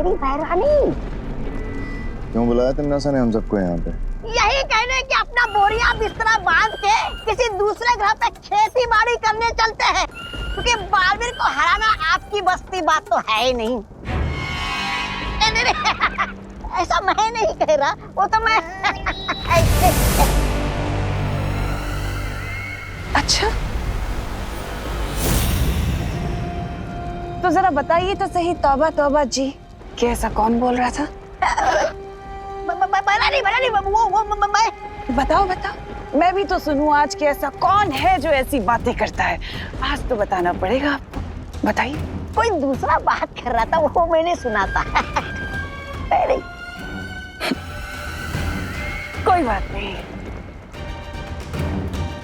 काली भैरानी। क्यों बुलाया तिमनासा ने हम सबको यहाँ पे? यही कहने कि अपना बोरिया बिस्तरा बांध के किसी दूसरे ग्रह पे खेती बाड़ी करने चलते हैं, क्योंकि बालवीर को हराना आपकी बस्ती बात तो है ही नहीं। नहीं, ऐसा मैं नहीं कह रहा, वो तो मैं अच्छा, तो जरा बताइए तो सही तौबा तौबा जी कि ऐसा कौन बोल रहा था? मैं बताओ बताओ, मैं भी तो सुनूं आज कि ऐसा कौन है जो ऐसी बातें करता है। आज तो बताना पड़ेगा आपको, बताइए। कोई दूसरा बात कर रहा था, वो मैंने सुना था। नहीं। कोई बात नहीं,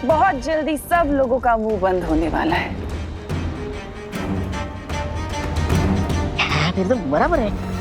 बहुत जल्दी सब लोगों का मुंह बंद होने वाला है। फिर तो बराबर है।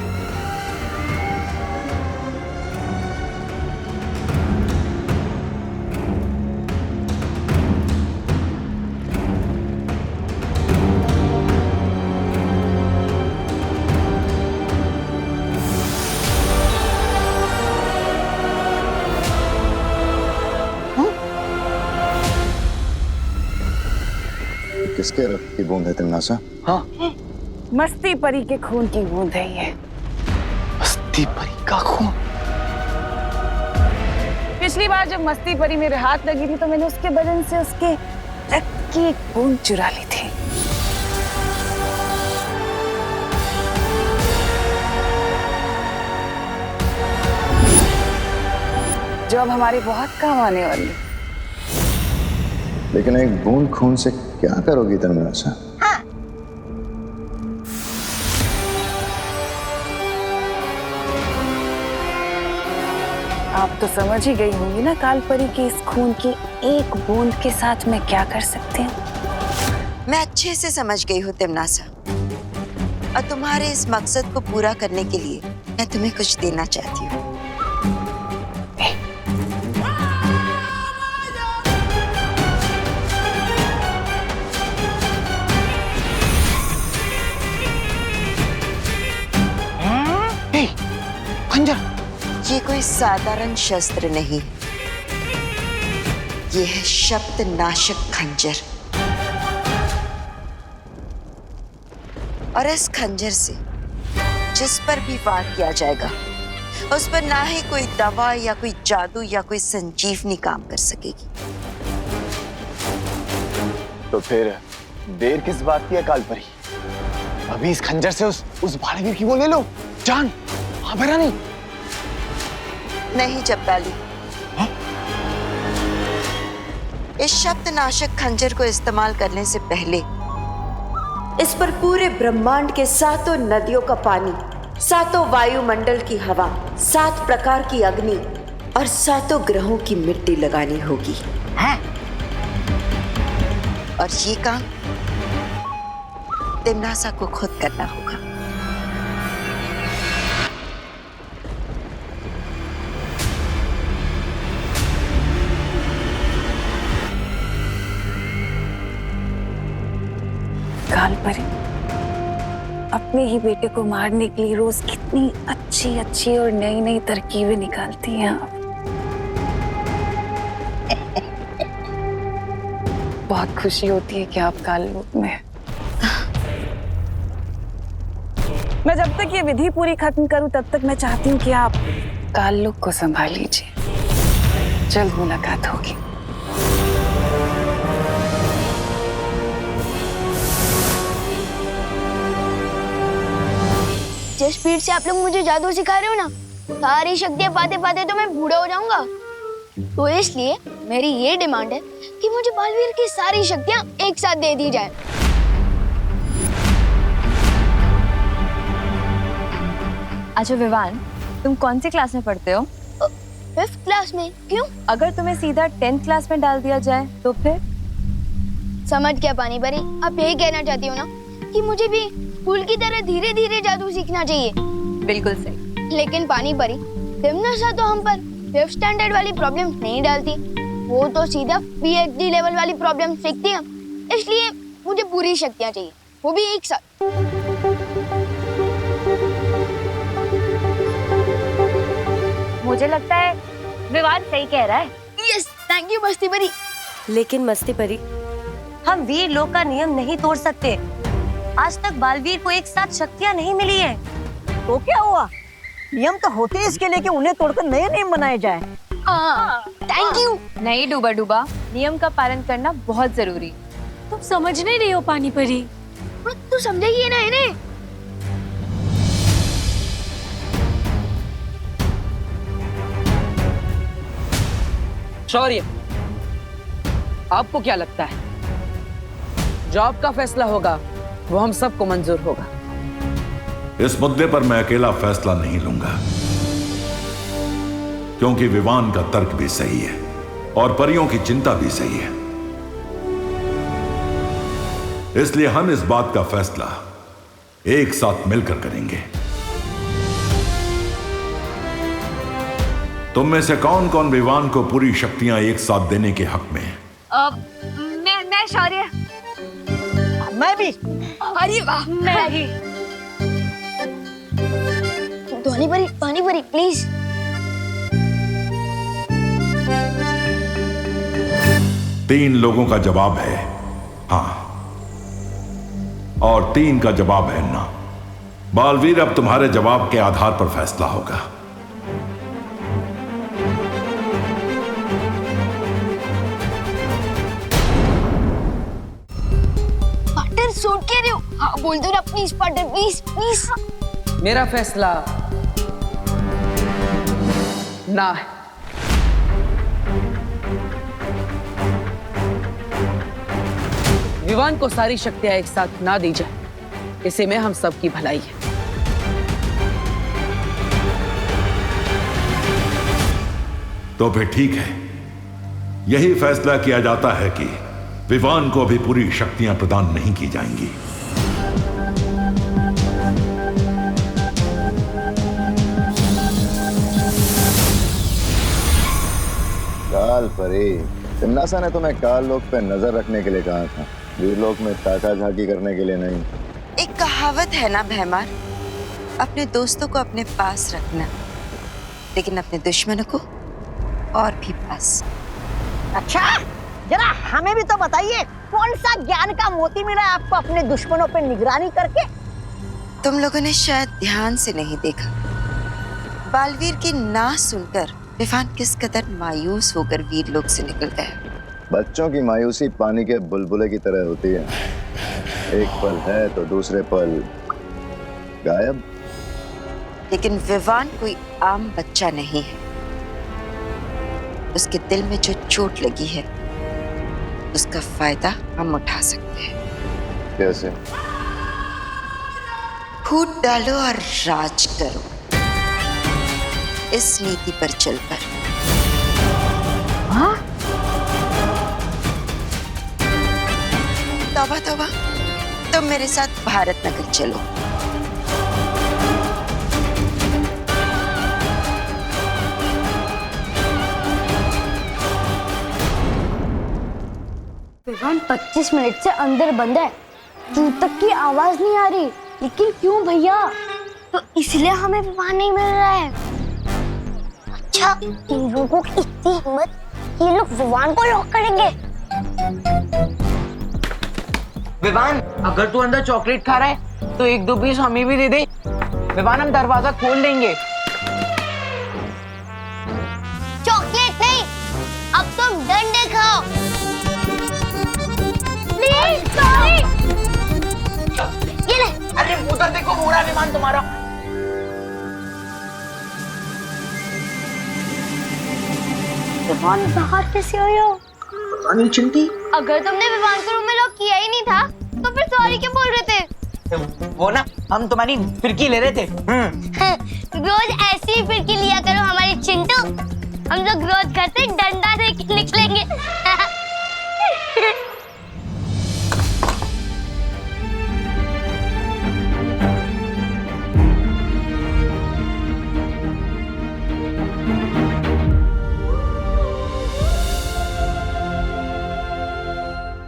किसके रक्त की बूंद है तिमनासा? हाँ, मस्ती परी के खून की बूंद है ये। मस्ती परी का खून? पिछली बार जब मस्ती परी मेरे हाथ लगी थी तो मैंने उसके बदन से उसके रक्त की एक बूंद चुरा ली थी। जो अब हमारे बहुत काम आने वाली है। लेकिन एक बूंद खून से क्या करोगी तिमनासा? हाँ। आप तो समझ ही गई होंगी ना कालपरी की इस खून की एक बूंद के साथ मैं क्या कर सकती हूँ। मैं अच्छे से समझ गई हूँ तिमनासा, और तुम्हारे इस मकसद को पूरा करने के लिए मैं तुम्हें कुछ देना चाहती हूँ। खंजर? ये कोई साधारण शस्त्र नहीं, ये है शब्द नाशक खंजर। और इस खंजर से जिस पर भी वार किया जाएगा उस पर ना ही कोई दवा या कोई जादू या कोई संजीवनी काम कर सकेगी। तो फिर देर किस बात की है कालपरी? अभी इस खंजर से उस भाड़वीर की वो ले लो जान। हाँ भैरानी। नहीं जब्बाली, इस शब्द नाशक खंजर को इस्तेमाल करने से पहले इस पर पूरे ब्रह्मांड के 7 नदियों का पानी, 7 वायुमंडल की हवा, 7 प्रकार की अग्नि और 7 ग्रहों की मिट्टी लगानी होगी। है? और ये काम तिमनासा को खुद करना होगा। कालपरी अपने ही बेटे को मारने के लिए रोज कितनी अच्छी अच्छी और नई नई तरकीबें निकालती हैं आप। बहुत खुशी होती है कि आप काल रूप में। मैं जब तक ये विधि पूरी खत्म करूं तब तक मैं चाहती हूँ कि आप काल लुक को संभाल लीजिए। जल्द मुलाकात होगी। जिस स्पीड से आप लोग मुझे जादू सिखा रहे हो ना, सारी शक्तियां पाते पाते तो मैं बूढ़ा हो जाऊंगा। तो इसलिए मेरी ये डिमांड है कि मुझे बालवीर की सारी शक्तियां एक साथ दे दी जाए। अच्छा विवान, तुम कौन सी क्लास में पढ़ते हो? 5th क्लास में। क्यों? अगर तुम्हें सीधा 10th क्लास में डाल दिया जाए तो फिर? समझ क्या पानी परी, आप यही कहना चाहती हो ना कि मुझे भी स्कूल की तरह धीरे धीरे जादू सीखना चाहिए? बिल्कुल सही। लेकिन पानी परी, तिमनासा तो हम पर 5th स्टैंडर्ड वाली प्रॉब्लम नहीं डालती, वो तो सीधा PhD लेवल वाली प्रॉब्लम सीखती है। इसलिए मुझे पूरी शक्तियाँ चाहिए, वो भी एक साथ। मुझे लगता है विवान सही कह रहा है। यस, थैंक यू मस्ती परी। लेकिन मस्ती परी, हम वीर लोक का नियम नहीं तोड़ सकते। आज तक बालवीर को एक साथ शक्तियाँ नहीं मिली है। तो क्या हुआ? नियम तो होते हैं इसके लिए कि उन्हें तोड़कर नए नियम बनाए जाए। Thank you. नहीं डूबा डूबा, नियम का पालन करना बहुत जरूरी। तुम समझ नहीं रही हो पानी परी। तू समझेगी ना इन्हें? शौर्य, आपको क्या लगता है जो आपका फैसला होगा वो हम सबको मंजूर होगा? इस मुद्दे पर मैं अकेला फैसला नहीं लूंगा, क्योंकि विवान का तर्क भी सही है और परियों की चिंता भी सही है। इसलिए हम इस बात का फैसला एक साथ मिलकर करेंगे। तुम में से कौन कौन विवान को पूरी शक्तियां एक साथ देने के हक में है? मैं शौर्य। मैं भी। अरे वाह, मैं भी। पानी परी प्लीज। तीन लोगों का जवाब है हाँ, और 3 का जवाब है ना। बालवीर, अब तुम्हारे जवाब के आधार पर फैसला होगा। पार्टनर सूट कह रहे हो? हाँ बोल दो ना प्लीज पार्टनर, प्लीज प्लीज। मेरा फैसला ना है। विवान को सारी शक्तियां एक साथ ना दी जाए, इसी में हम सबकी भलाई है। तो फिर ठीक है, यही फैसला किया जाता है कि विवान को अभी पूरी शक्तियां प्रदान नहीं की जाएंगी। काल परी, तिन्नासा ने तुम्हें काल लोक पे नजर रखने के लिए कहा था, वीर लोक में ताका झाकी करने के लिए नहीं। एक कहावत है ना भैमार, अपने दोस्तों को अपने पास रखना, लेकिन अपने दुश्मनों को और भी पास। अच्छा, जरा हमें भी तो बताइए, कौन सा ज्ञान का मोती मिला आपको अपने दुश्मनों पे निगरानी करके? तुम लोगों ने शायद ध्यान से नहीं देखा, बालवीर की ना सुनकर विवान किस कदर मायूस होकर वीर लोक से निकल गया। बच्चों की मायूसी पानी के बुलबुले की तरह होती है, एक पल है तो दूसरे पल गायब। लेकिन विवान कोई आम बच्चा नहीं है, उसके दिल में जो चोट लगी है उसका फायदा हम उठा सकते हैं। कैसे? फूट डालो और राज करो, इस नीति पर चलकर। हाँ? तौबा तौबा, तुम मेरे साथ भारत नगर चलो। विवान 25 मिनट से अंदर बंद है, दूर तक की आवाज नहीं आ रही। लेकिन क्यों भैया? तो इसलिए हमें विवान नहीं मिल रहा है। अच्छा, इन लोगों की इतनी हिम्मत, ये लोग विवान को लॉक करेंगे। विवान, अगर तू अंदर चॉकलेट खा रहा है तो 1-2 पीस हमें भी दे दे। विवान, हम दरवाजा खोल देंगे। चॉकलेट नहीं, अब तुम डंडे खाओ। Please sorry. ये ले। अरे उधर देखो, बुरा विमान तुम्हारा। विवान बाहर कैसे आया? अनिल चिंटी, अगर तुमने विवान को रूम में लॉक किया ही नहीं था तो फिर सॉरी क्यों बोल रहे थे? वो ना, हम तुम्हारी फिरकी ले रहे थे। रोज ऐसी ही फिरकी लिया करो हमारी चिंटू। हम लोग रोज घर से डंडा से निकलेंगे।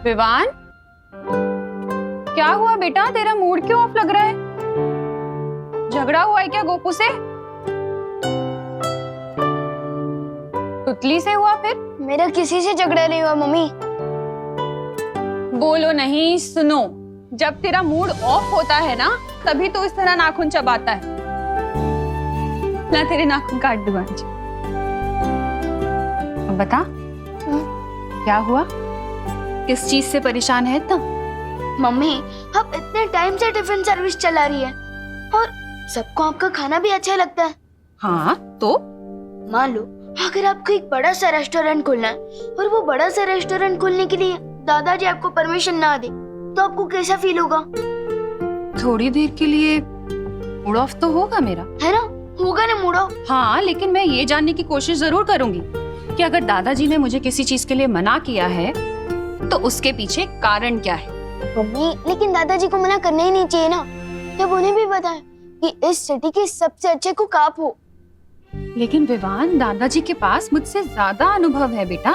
विवान, क्या हुआ बेटा? तेरा मूड क्यों ऑफ लग रहा है? झगड़ा हुआ है क्या गोपू से? पुतली से हुआ फिर? मेरा किसी से झगड़ा नहीं हुआ मम्मी। बोलो नहीं, सुनो। जब तेरा मूड ऑफ होता है ना, तभी तो इस तरह नाखून चबाता है। ला तेरे नाखून काट दूं आज। अब बता, क्या हुआ? किस चीज से परेशान है इतना? मम्मी, आप इतने टाइम से टिफिन सर्विस चला रही है और सबको आपका खाना भी अच्छा लगता है। हाँ तो मान लो अगर आपको एक बड़ा सा रेस्टोरेंट खोलना है और वो बड़ा सा रेस्टोरेंट खोलने के लिए दादाजी आपको परमिशन ना दे, तो आपको कैसा फील होगा? थोड़ी देर के लिए मूड ऑफ तो होगा मेरा, है ना? होगा ना मूड ऑफ। हाँ, लेकिन मैं ये जानने की कोशिश जरूर करूंगी कि अगर दादाजी ने मुझे किसी चीज के लिए मना किया है तो उसके पीछे कारण क्या है। मम्मी, लेकिन दादाजी को मना करना ही नहीं चाहिए ना, जब उन्हें भी पता है कि इस सिटी के सबसे अच्छे कुक आप हो। लेकिन विवान, दादाजी के पास मुझसे ज्यादा अनुभव है बेटा।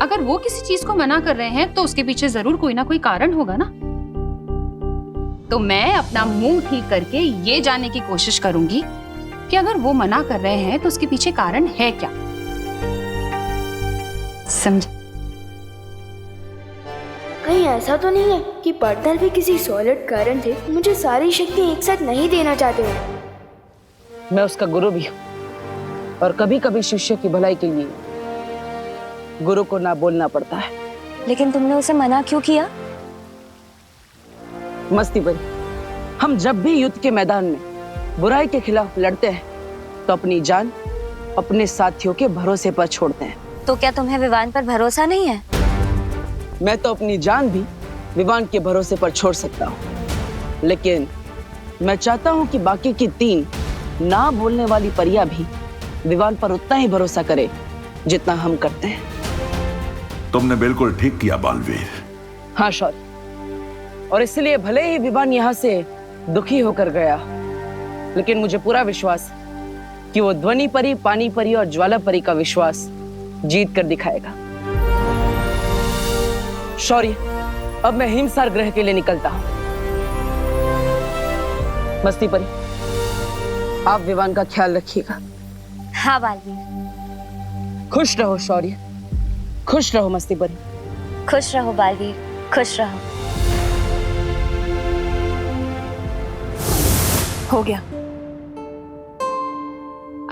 अगर वो किसी चीज को मना कर रहे हैं तो उसके पीछे जरूर कोई ना कोई कारण होगा ना। तो मैं अपना मुंह ठीक करके ये जानने की कोशिश करूंगी कि अगर वो मना कर रहे हैं तो उसके पीछे कारण है क्या। समझ? कहीं ऐसा तो नहीं है कि पार्टनर भी किसी सॉलिड कारण से मुझे सारी शक्ति एक साथ नहीं देना चाहते हो। मैं उसका गुरु भी हूँ और कभी कभी शिष्य की भलाई के लिए गुरु को ना बोलना पड़ता है। लेकिन तुमने उसे मना क्यों किया? मस्ती भरी, हम जब भी युद्ध के मैदान में बुराई के खिलाफ लड़ते हैं तो अपनी जान अपने साथियों के भरोसे पर छोड़ते हैं। तो क्या तुम्हें विवान पर भरोसा नहीं है? मैं तो अपनी जान भी विवान के भरोसे पर छोड़ सकता हूँ, लेकिन मैं चाहता हूँ कि बाकी की 3 ना बोलने वाली परियां भी विवान पर उतना ही भरोसा करे जितना हम करते हैं। तुमने बिल्कुल ठीक किया बालवीर। हाँ शौर्य, और इसलिए भले ही विवान यहाँ से दुखी होकर गया, लेकिन मुझे पूरा विश्वास कि वो ध्वनि परी, पानी परी और ज्वाला परी का विश्वास जीत कर दिखाएगा। शौर्य, अब मैं हिमसार ग्रह के लिए निकलता हूं। मस्ती परी, आप विवान का ख्याल रखिएगा। हाँ बालवीर। खुश रहो शौर्य, खुश रहो मस्ती परी। खुश रहो बालवीर, खुश रहो। हो गया।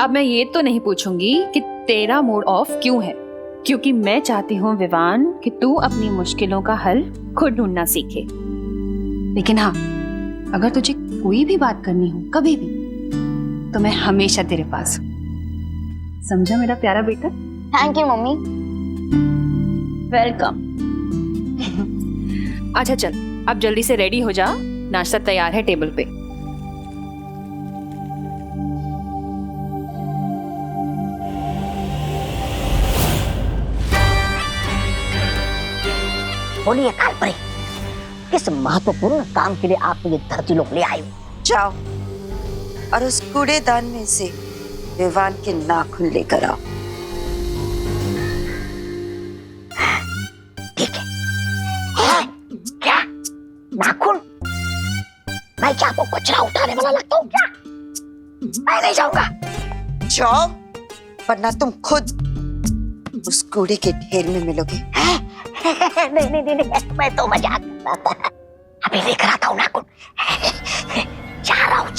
अब मैं ये तो नहीं पूछूंगी कि तेरा मूड ऑफ क्यों है, क्योंकि मैं चाहती हूँ विवान कि तू अपनी मुश्किलों का हल खुद ढूंढना सीखे। लेकिन हाँ, अगर तुझे कोई भी बात करनी हो कभी भी, तो मैं हमेशा तेरे पास हूँ। समझा मेरा प्यारा बेटा? Thank you mummy. वेलकम। अच्छा चल, अब जल्दी से रेडी हो जा, नाश्ता तैयार है टेबल पे। बोलिए कालपरी, किस महत्वपूर्ण काम के लिए आप ये धरती लोग ले आए हो? जाओ और उस कूड़ेदान में से विवान के नाखून लेकर आओ। ठीक है। क्या नाखून? मैं क्या आपको कचरा उठाने वाला लगता हूँ क्या? मैं नहीं जाऊंगा। जाओ, वरना तुम खुद उस कूड़े के ढेर में मिलोगे। नहीं, मैं तो मजाक कर रहा था। अभी लेकर आता हूँ नाखून। जा रहा हूँ।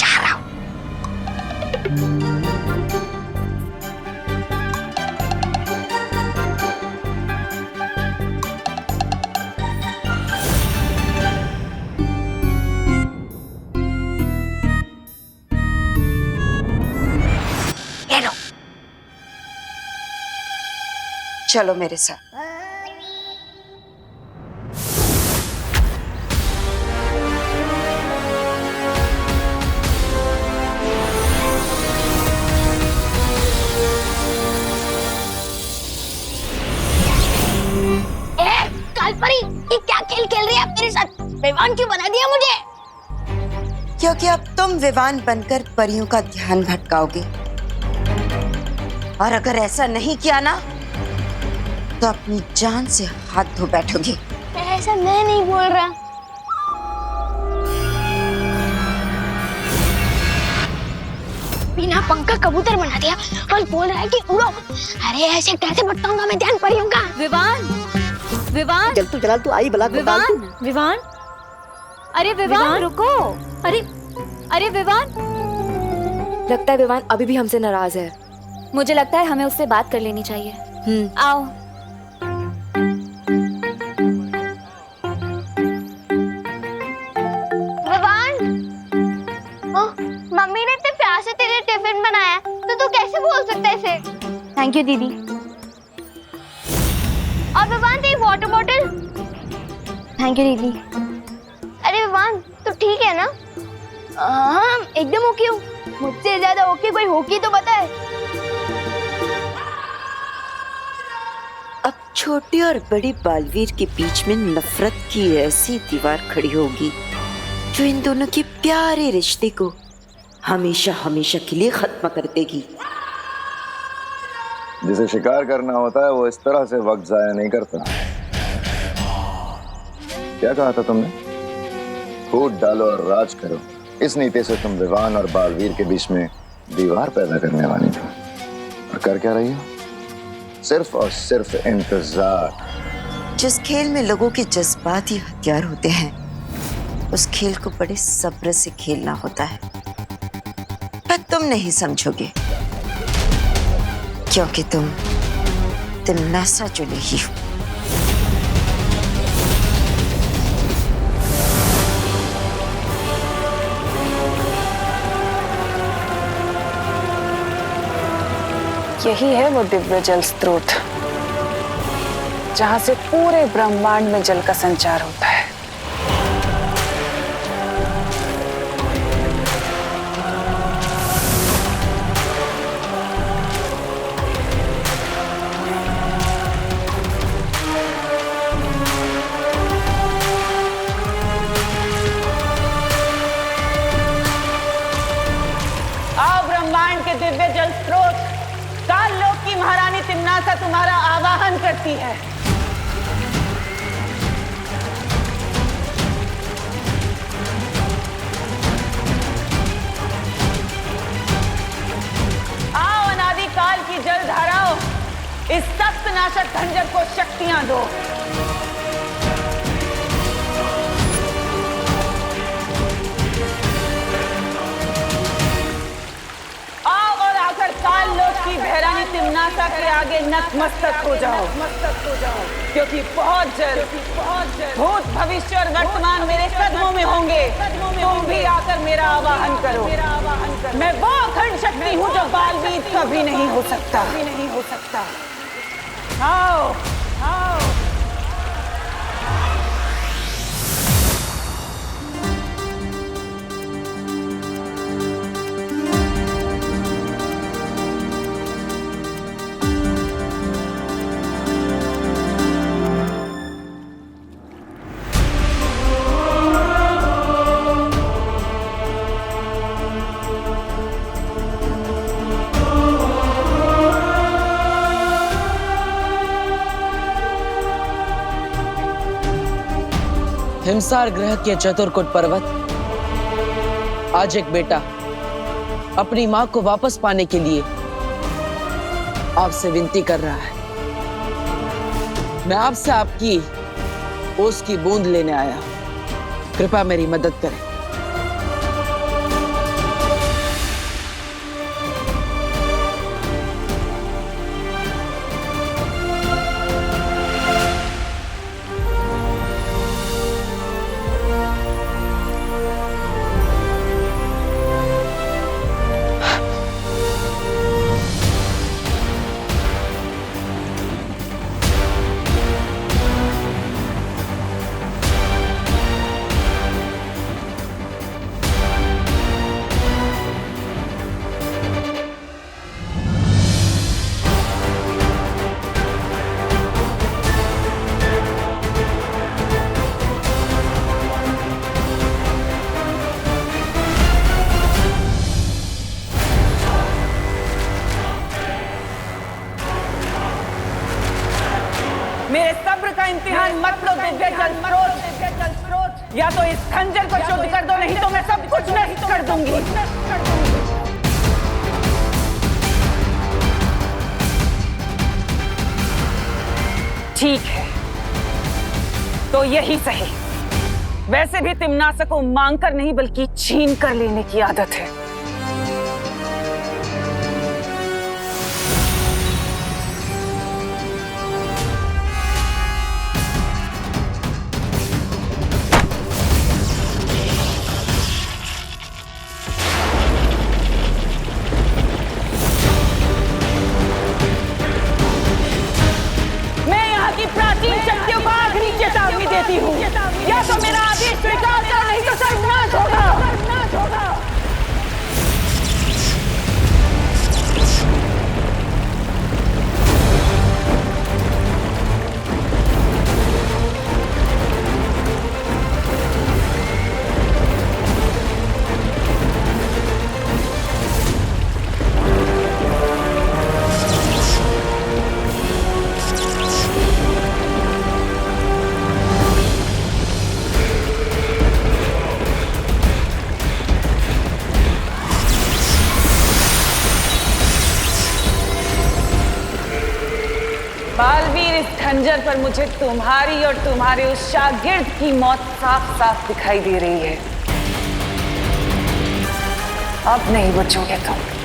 ये लो। चलो मेरे साथ। कालपरी, ये क्या खेल खेल रही है आप मेरे साथ? विवान क्यों बना दिया मुझे? क्योंकि अब तुम विवान बनकर परियों का ध्यान भटकाओगे, और अगर ऐसा नहीं किया ना तो अपनी जान से हाथ धो बैठोगे। ऐसा मैं नहीं बोल रहा। बिना पंख का कबूतर बना दिया और बोल रहा है कि उड़ो। अरे ऐसे कैसे भटकाऊंगा मैं ध्यान परियों का। विवान, विवान, चल तू आई बला विवान, विवान, अरे विवान रुको। अरे अरे विवान, लगता है विवान अभी भी हमसे नाराज है। मुझे लगता है हमें उससे बात कर लेनी चाहिए। आओ। मम्मी ने इतने प्यार से तेरे टिफिन बनाया तो तू कैसे बोल सकता है इसे? थैंक यू दीदी। और विवान तेरी वाटर बॉटल। थैंक यू दीदी। अरे विवान तू ठीक है ना? हाँ एकदम ओके हूँ। मुझसे ज्यादा ओके कोई होगी तो बताए। अब छोटी और बड़ी बालवीर के बीच में नफरत की ऐसी दीवार खड़ी होगी जो इन दोनों के प्यारे रिश्ते को हमेशा हमेशा के लिए खत्म कर देगी। जिसे शिकार करना होता है वो इस तरह से वक्त जाया नहीं करता। क्या कहा था तुमने? फूट डालो और राज करो। इस नीति से तुम विवान और बालवीर के बीच में दीवार पैदा करने वाली थी और कर क्या रही हो? सिर्फ और सिर्फ इंतजार। जिस खेल में लोगों के जज्बात ही हथियार होते हैं उस खेल को बड़े सब्र से खेलना होता है, पर तुम नहीं समझोगे क्योंकि तुम तिमनासा जो नहीं हो। यही है वो दिव्य जल स्रोत जहां से पूरे ब्रह्मांड में जल का संचार होता है। आओ ब्रह्मांड के दिव्य जल स्रोत, काल लोक की महारानी तिम्नासा तुम्हारा आवाहन करती है। आओ अनादि काल की जल धाराओं, इस सख्त नाशक खंजर को शक्तियां दो। काल लोक की भैरानी तिम्नासा के आगे नतमस्तक हो जाओ, क्योंकि बहुत जल्द भूत भविष्य और वर्तमान मेरे कदमों में होंगे। तुम भी आकर मेरा आवाहन करो। मैं वो अखंड शक्ति हूँ जो बालवीर कभी नहीं हो सकता। आओ आओ। हिमसार ग्रह के चतुर्कुट पर्वत आज एक बेटा अपनी मां को वापस पाने के लिए आपसे विनती कर रहा है। मैं आपसे आपकी ओस की बूंद लेने आया हूं। कृपया मेरी मदद करें। मेरे सब्र का इम्तिहान मत लो दिव्य जल स्रोत। या तो इस खंजर को शुद्ध कर दो, नहीं तो मैं सब कुछ नष्ट कर दूंगी। ठीक है, तो यही सही। वैसे भी तिम्नासा को मांग कर नहीं बल्कि छीन कर लेने की आदत है। प्राचीन शक्तियों को आखिरी चेतावनी देती हूँ, या तो मेरा आदेश स्वीकार कर, नहीं तो सर्वनाश होगा। बालवीर, इस खंजर पर मुझे तुम्हारी और तुम्हारे उस शागिर्द की मौत साफ साफ दिखाई दे रही है। अब नहीं बचोगे तुम।